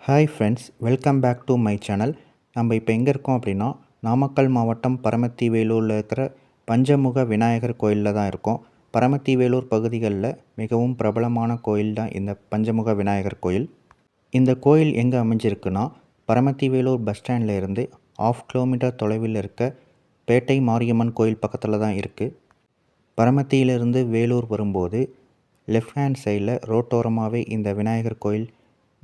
Hi friends, welcome back to my channel. நம்ம இப்போ எங்கே இருக்கோம் அப்படின்னா, நாமக்கல் மாவட்டம் பரமத்தி வேலூரில் இருக்கிற பஞ்சமுக விநாயகர் கோயிலில் தான் இருக்கோம். பரமத்தி வேலூர் பகுதிகளில் மிகவும் பிரபலமான கோயில் தான் இந்த பஞ்சமுக விநாயகர் கோயில். இந்த கோயில் எங்கே அமைஞ்சிருக்குன்னா, பரமத்தி வேலூர் பஸ் ஸ்டாண்டில் இருந்து 1/2 கிலோமீட்டர் தொலைவில் இருக்க பேட்டை மாரியம்மன் கோயில் பக்கத்தில் தான் இருக்குது. பரமத்தியிலிருந்து வேலூர் வரும்போது லெஃப்ட் ஹேண்ட் சைடில் ரோட்டோரமாகவே இந்த விநாயகர் கோயில்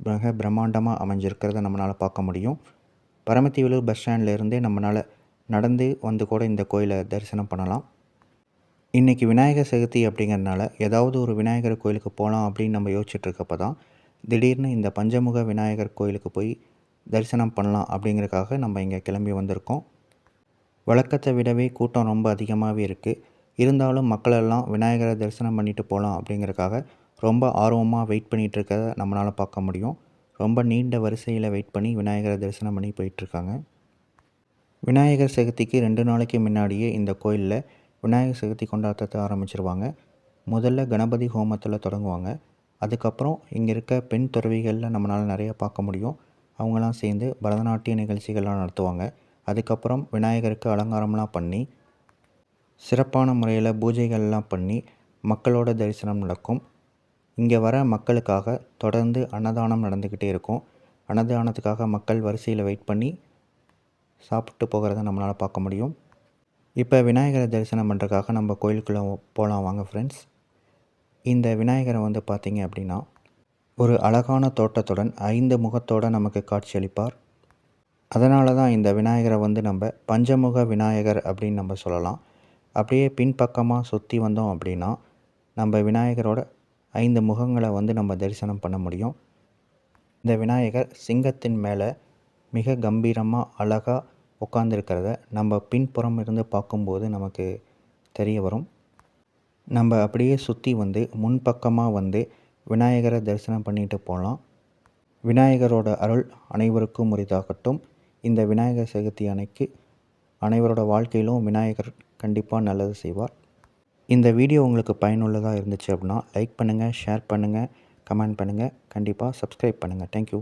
மிக பிரம்மாண்டமாக அமைஞ்சிருக்கிறத நம்மளால் பார்க்க முடியும். பரமத்தி வேலூர் பஸ் ஸ்டாண்ட்லேருந்தே நம்மளால் நடந்து வந்து கூட இந்த கோயிலை தரிசனம் பண்ணலாம். இன்றைக்கி விநாயகர் சதுர்த்தி அப்படிங்கிறதுனால ஏதாவது ஒரு விநாயகர் கோயிலுக்கு போகலாம் அப்படின்னு நம்ம யோசிச்சுட்ருக்கப்போ தான் திடீர்னு இந்த பஞ்சமுக விநாயகர் கோயிலுக்கு போய் தரிசனம் பண்ணலாம் அப்படிங்கிறதுக்காக நம்ம இங்கே கிளம்பி வந்திருக்கோம். வழக்கத்தை விடவே கூட்டம் ரொம்ப அதிகமாகவே இருக்குது. இருந்தாலும் மக்களெல்லாம் விநாயகரை தரிசனம் பண்ணிட்டு போகலாம் அப்படிங்கிறதுக்காக ரொம்ப ஆர்வமாக வெயிட் பண்ணிகிட்டு இருக்கிறத நம்மளால் பார்க்க முடியும். ரொம்ப நீண்ட வரிசையில் வெயிட் பண்ணி விநாயகரை தரிசனம் பண்ணி போயிட்டுருக்காங்க. விநாயகர் சதுர்த்திக்கு 2 நாளைக்கு முன்னாடியே இந்த கோயிலில் விநாயகர் சதுர்த்தி கொண்டாட்டத்தை ஆரம்பிச்சிருவாங்க. முதல்ல கணபதி ஹோமத்தில் தொடங்குவாங்க. அதுக்கப்புறம் இங்கே இருக்க பெண் துறவிகளில் நம்மளால் நிறைய பார்க்க முடியும். அவங்களாம் சேர்ந்து பரதநாட்டிய நிகழ்ச்சிகள்லாம் நடத்துவாங்க. அதுக்கப்புறம் விநாயகருக்கு அலங்காரம்லாம் பண்ணி சிறப்பான முறையில் பூஜைகள்லாம் பண்ணி மக்களோட தரிசனம் நடக்கும். இங்கே வர மக்களுக்காக தொடர்ந்து அன்னதானம் நடந்துக்கிட்டே இருக்கும். அன்னதானத்துக்காக மக்கள் வரிசையில் வெயிட் பண்ணி சாப்பிட்டு போகிறத நம்மளால் பார்க்க முடியும். இப்போ விநாயகரை தரிசனம் பண்ணுறதுக்காக நம்ம கோயிலுக்குள்ளே போகலாம் வாங்க ஃப்ரெண்ட்ஸ். இந்த விநாயகரை வந்து பார்த்திங்க அப்படின்னா ஒரு அழகான தோட்டத்துடன் 5 முகத்தோடு நமக்கு காட்சியளிப்பார். அதனால தான் இந்த விநாயகரை வந்து நம்ம பஞ்சமுக விநாயகர் அப்படின்னு நம்ம சொல்லலாம். அப்படியே பின்பக்கமாக சுற்றி வந்தோம் அப்படின்னா நம்ம விநாயகரோட 5 முகங்களை வந்து நம்ம தரிசனம் பண்ண முடியும். இந்த விநாயகர் சிங்கத்தின் மேலே மிக கம்பீரமாக அழகாக உட்கார்ந்துருக்கிறத நம்ம பின்புறம் இருந்து பார்க்கும்போது நமக்கு தெரிய வரும். நம்ம அப்படியே சுற்றி வந்து முன்பக்கமாக வந்து விநாயகரை தரிசனம் பண்ணிட்டு போகலாம். விநாயகரோட அருள் அனைவருக்கும் உரித்தாகட்டும். இந்த விநாயகர் சதுர்த்தி அன்னைக்கு அனைவரோட வாழ்க்கையிலும் விநாயகர் கண்டிப்பாக நல்லது செய்வார். இந்த வீடியோ உங்களுக்கு பயனுள்ளதாக இருந்துச்சு அப்படின்னா லைக் பண்ணுங்கள், ஷேர் பண்ணுங்கள், கமெண்ட் பண்ணுங்கள், கண்டிப்பாக சப்ஸ்கிரைப் பண்ணுங்கள். தேங்க்யூ.